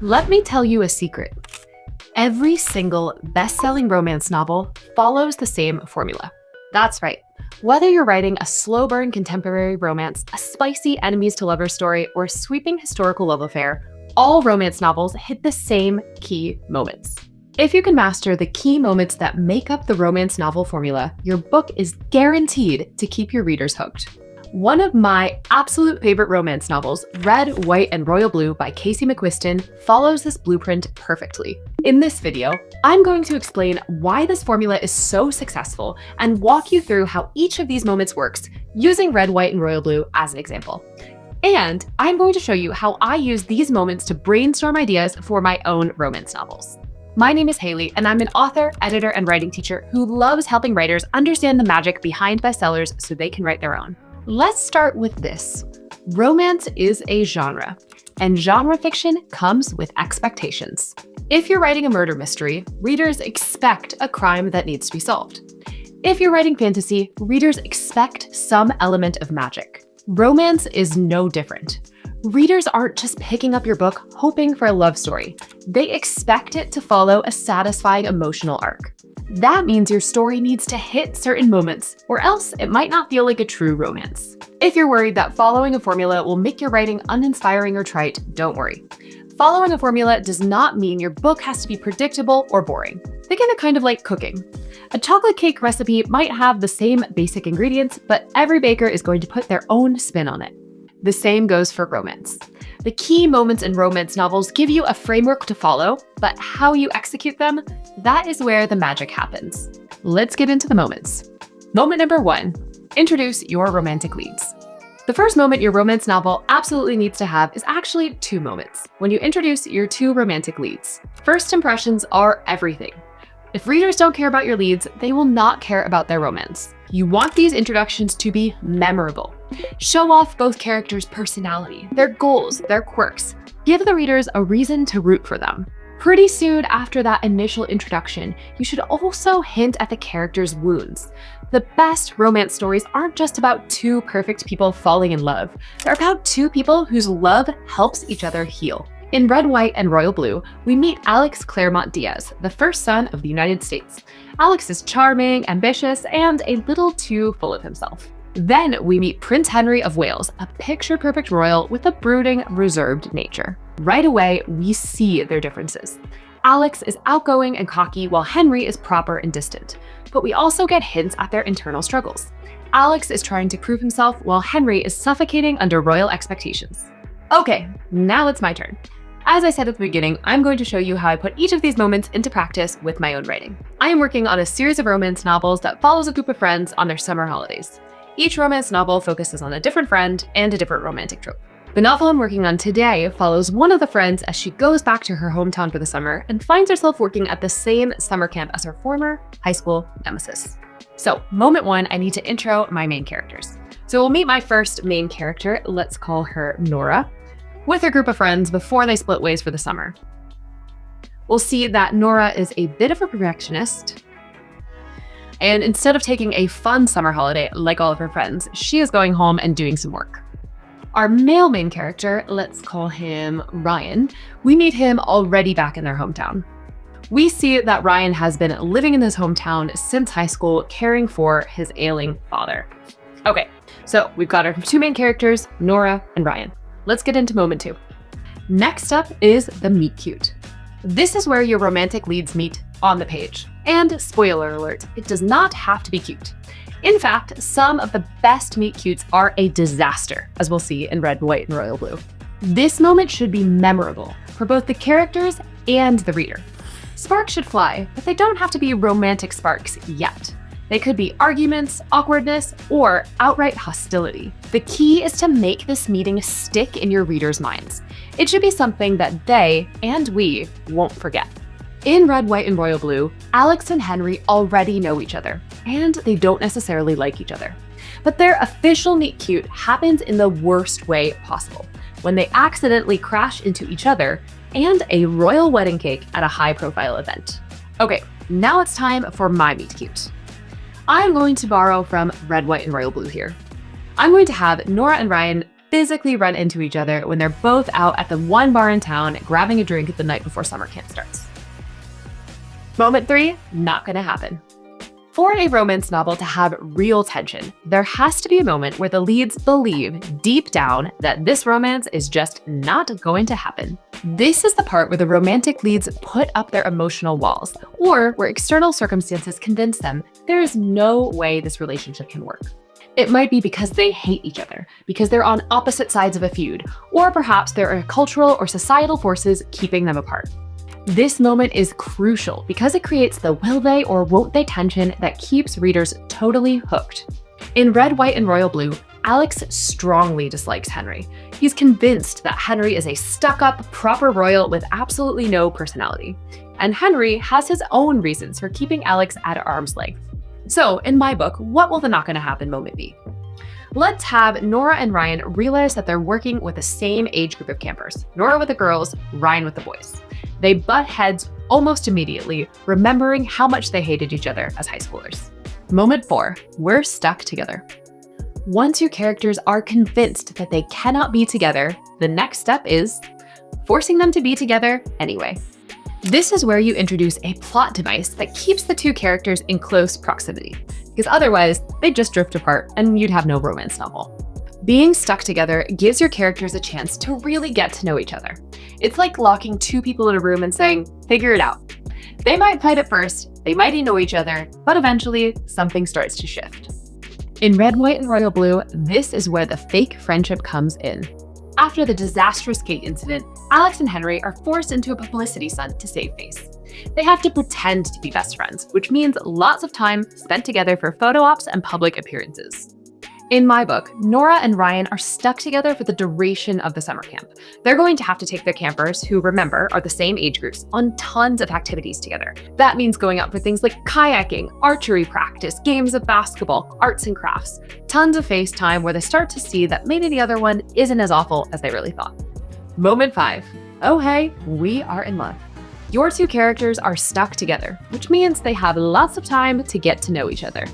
Let me tell you a secret. Every single best-selling romance novel follows the same formula. That's right. Whether you're writing a slow-burn contemporary romance, a spicy enemies-to-lovers story, or a sweeping historical love affair, all romance novels hit the same key moments. If you can master the key moments that make up the romance novel formula, your book is guaranteed to keep your readers hooked. One of my absolute favorite romance novels, Red, White, and Royal Blue by Casey McQuiston, follows this blueprint perfectly. In this video, I'm going to explain why this formula is so successful and walk you through how each of these moments works using Red, White, and Royal Blue as an example. And I'm going to show you how I use these moments to brainstorm ideas for my own romance novels. My name is Haley, and I'm an author, editor, and writing teacher who loves helping writers understand the magic behind bestsellers so they can write their own. Let's start with this. Romance is a genre, and genre fiction comes with expectations. If you're writing a murder mystery, readers expect a crime that needs to be solved. If you're writing fantasy, readers expect some element of magic. Romance is no different. Readers aren't just picking up your book hoping for a love story. They expect it to follow a satisfying emotional arc. That means your story needs to hit certain moments, or else it might not feel like a true romance. If you're worried that following a formula will make your writing uninspiring or trite, don't worry. Following a formula does not mean your book has to be predictable or boring. Think of it kind of like cooking. A chocolate cake recipe might have the same basic ingredients, but every baker is going to put their own spin on it. The same goes for romance. The key moments in romance novels give you a framework to follow, but how you execute them, that is where the magic happens. Let's get into the moments. Moment number 1, introduce your romantic leads. The first moment your romance novel absolutely needs to have is actually 2 moments, when you introduce your 2 romantic leads. First impressions are everything. If readers don't care about your leads, they will not care about their romance. You want these introductions to be memorable. Show off both characters' personality, their goals, their quirks. Give the readers a reason to root for them. Pretty soon after that initial introduction, you should also hint at the characters' wounds. The best romance stories aren't just about 2 perfect people falling in love. They're about 2 people whose love helps each other heal. In Red, White, and Royal Blue, we meet Alex Claremont Diaz, the first son of the United States. Alex is charming, ambitious, and a little too full of himself. Then we meet Prince Henry of Wales, a picture-perfect royal with a brooding, reserved nature. Right away, we see their differences. Alex is outgoing and cocky, while Henry is proper and distant. But we also get hints at their internal struggles. Alex is trying to prove himself, while Henry is suffocating under royal expectations. Okay, now it's my turn. As I said at the beginning, I'm going to show you how I put each of these moments into practice with my own writing. I am working on a series of romance novels that follows a group of friends on their summer holidays. Each romance novel focuses on a different friend and a different romantic trope. The novel I'm working on today follows one of the friends as she goes back to her hometown for the summer and finds herself working at the same summer camp as her former high school nemesis. So, moment 1, I need to intro my main characters. So we'll meet my first main character, let's call her Nora, with her group of friends before they split ways for the summer. We'll see that Nora is a bit of a perfectionist, and instead of taking a fun summer holiday like all of her friends, she is going home and doing some work. Our male main character, let's call him Ryan, we meet him already back in their hometown. We see that Ryan has been living in his hometown since high school, caring for his ailing father. Okay, so we've got our 2 main characters, Nora and Ryan. Let's get into moment 2. Next up is the meet cute. This is where your romantic leads meet on the page. And spoiler alert, it does not have to be cute. In fact, some of the best meet cutes are a disaster, as we'll see in Red, White, and Royal Blue. This moment should be memorable for both the characters and the reader. Sparks should fly, but they don't have to be romantic sparks yet. They could be arguments, awkwardness, or outright hostility. The key is to make this meeting stick in your readers' minds. It should be something that they, and we, won't forget. In Red, White, and Royal Blue, Alex and Henry already know each other, and they don't necessarily like each other. But their official meet cute happens in the worst way possible, when they accidentally crash into each other and a royal wedding cake at a high-profile event. Okay, now it's time for my meet cute. I'm going to borrow from Red, White, and Royal Blue here. I'm going to have Nora and Ryan physically run into each other when they're both out at the one bar in town grabbing a drink the night before summer camp starts. Moment 3, not gonna happen. For a romance novel to have real tension, there has to be a moment where the leads believe deep down that this romance is just not going to happen. This is the part where the romantic leads put up their emotional walls, or where external circumstances convince them there is no way this relationship can work. It might be because they hate each other, because they're on opposite sides of a feud, or perhaps there are cultural or societal forces keeping them apart. This moment is crucial because it creates the will they or won't they tension that keeps readers totally hooked. In Red, White, and Royal Blue, Alex strongly dislikes Henry. He's convinced that Henry is a stuck-up, proper royal with absolutely no personality. And Henry has his own reasons for keeping Alex at arm's length. So, in my book, what will the not gonna happen moment be? Let's have Nora and Ryan realize that they're working with the same age group of campers. Nora with the girls, Ryan with the boys. They butt heads almost immediately, remembering how much they hated each other as high schoolers. Moment 4, we're stuck together. Once your characters are convinced that they cannot be together, the next step is forcing them to be together anyway. This is where you introduce a plot device that keeps the two characters in close proximity, because otherwise they'd just drift apart and you'd have no romance novel. Being stuck together gives your characters a chance to really get to know each other. It's like locking two people in a room and saying, figure it out. They might fight at first, they might annoy each other, but eventually something starts to shift. In Red, White, and Royal Blue, this is where the fake friendship comes in. After the disastrous gate incident, Alex and Henry are forced into a publicity stunt to save face. They have to pretend to be best friends, which means lots of time spent together for photo ops and public appearances. In my book, Nora and Ryan are stuck together for the duration of the summer camp. They're going to have to take their campers, who remember are the same age groups, on tons of activities together. That means going out for things like kayaking, archery practice, games of basketball, arts and crafts. Tons of face time where they start to see that maybe the other one isn't as awful as they really thought. Moment 5. Oh hey, we are in love. Your two characters are stuck together, which means they have lots of time to get to know each other.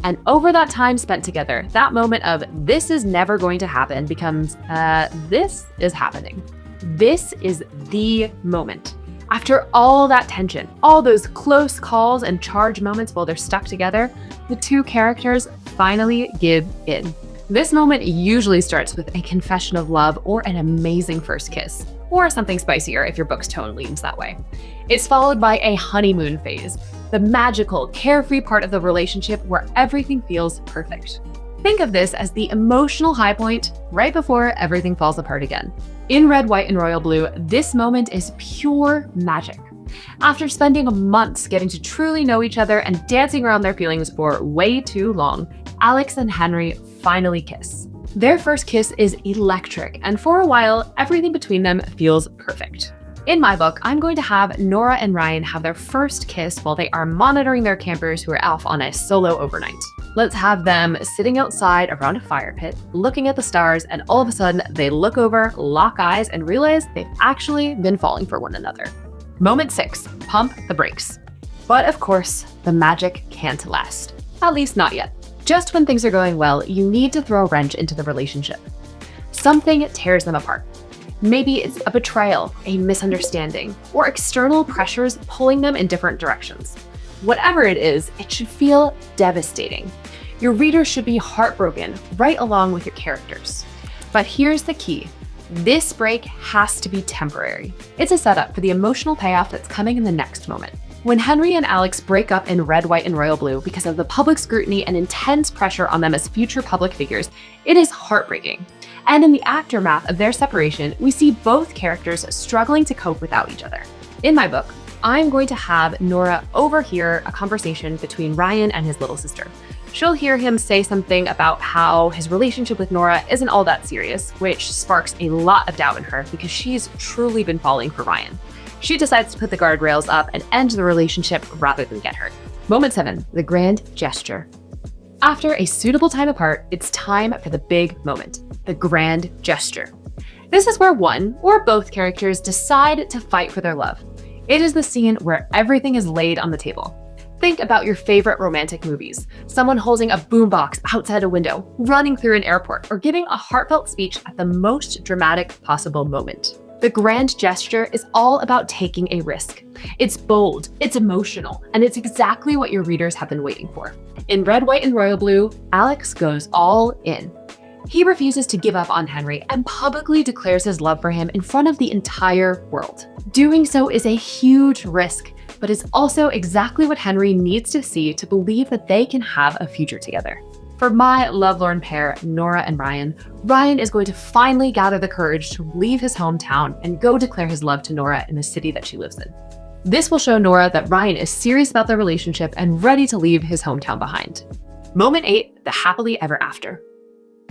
And over that time spent together, that moment of this is never going to happen becomes, this is happening. This is the moment. After all that tension, all those close calls and charged moments while they're stuck together, the two characters finally give in. This moment usually starts with a confession of love or an amazing first kiss, or something spicier if your book's tone leans that way. It's followed by a honeymoon phase, the magical, carefree part of the relationship where everything feels perfect. Think of this as the emotional high point right before everything falls apart again. In Red, White, and Royal Blue, this moment is pure magic. After spending months getting to truly know each other and dancing around their feelings for way too long, Alex and Henry finally kiss. Their first kiss is electric, and for a while, everything between them feels perfect. In my book, I'm going to have Nora and Ryan have their first kiss while they are monitoring their campers who are off on a solo overnight. Let's have them sitting outside around a fire pit, looking at the stars, and all of a sudden they look over, lock eyes, and realize they've actually been falling for one another. Moment 6, pump the brakes. But of course, the magic can't last. At least not yet. Just when things are going well, you need to throw a wrench into the relationship. Something tears them apart. Maybe it's a betrayal, a misunderstanding, or external pressures pulling them in different directions. Whatever it is, it should feel devastating. Your readers should be heartbroken right along with your characters. But here's the key. This break has to be temporary. It's a setup for the emotional payoff that's coming in the next moment. When Henry and Alex break up in Red, White, and Royal Blue because of the public scrutiny and intense pressure on them as future public figures, it is heartbreaking. And in the aftermath of their separation, we see both characters struggling to cope without each other. In my book, I'm going to have Nora overhear a conversation between Ryan and his little sister. She'll hear him say something about how his relationship with Nora isn't all that serious, which sparks a lot of doubt in her because she's truly been falling for Ryan. She decides to put the guardrails up and end the relationship rather than get hurt. Moment 7, the grand gesture. After a suitable time apart, it's time for the big moment, the grand gesture. This is where one or both characters decide to fight for their love. It is the scene where everything is laid on the table. Think about your favorite romantic movies. Someone holding a boombox outside a window, running through an airport, or giving a heartfelt speech at the most dramatic possible moment. The grand gesture is all about taking a risk. It's bold, it's emotional, and it's exactly what your readers have been waiting for. In Red, White, and Royal Blue, Alex goes all in. He refuses to give up on Henry and publicly declares his love for him in front of the entire world. Doing so is a huge risk, but is also exactly what Henry needs to see to believe that they can have a future together. For my lovelorn pair, Nora and Ryan, Ryan is going to finally gather the courage to leave his hometown and go declare his love to Nora in the city that she lives in. This will show Nora that Ryan is serious about their relationship and ready to leave his hometown behind. Moment 8, the happily ever after.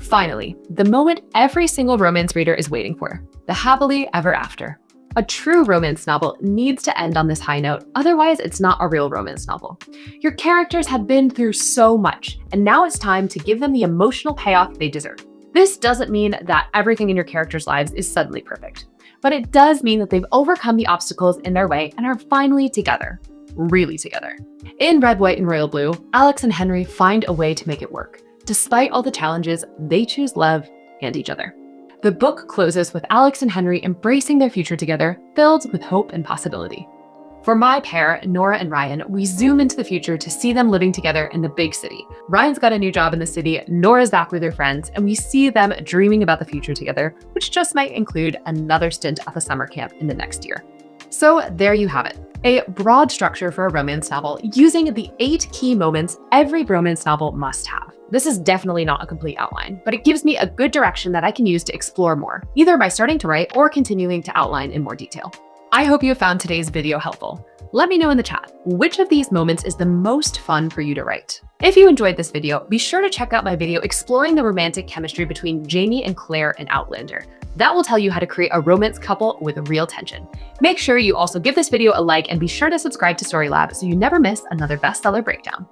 Finally, the moment every single romance reader is waiting for, the happily ever after. A true romance novel needs to end on this high note, otherwise it's not a real romance novel. Your characters have been through so much, and now it's time to give them the emotional payoff they deserve. This doesn't mean that everything in your characters' lives is suddenly perfect, but it does mean that they've overcome the obstacles in their way and are finally together, really together. In Red, White, and Royal Blue, Alex and Henry find a way to make it work. Despite all the challenges, they choose love and each other. The book closes with Alex and Henry embracing their future together, filled with hope and possibility. For my pair, Nora and Ryan, we zoom into the future to see them living together in the big city. Ryan's got a new job in the city, Nora's back with her friends, and we see them dreaming about the future together, which just might include another stint at the summer camp in the next year. So there you have it. A broad structure for a romance novel using the 8 key moments every romance novel must have. This is definitely not a complete outline, but it gives me a good direction that I can use to explore more, either by starting to write or continuing to outline in more detail. I hope you found today's video helpful. Let me know in the chat, which of these moments is the most fun for you to write? If you enjoyed this video, be sure to check out my video exploring the romantic chemistry between Jamie and Claire in Outlander. That will tell you how to create a romance couple with real tension. Make sure you also give this video a like and be sure to subscribe to StoryLab so you never miss another bestseller breakdown.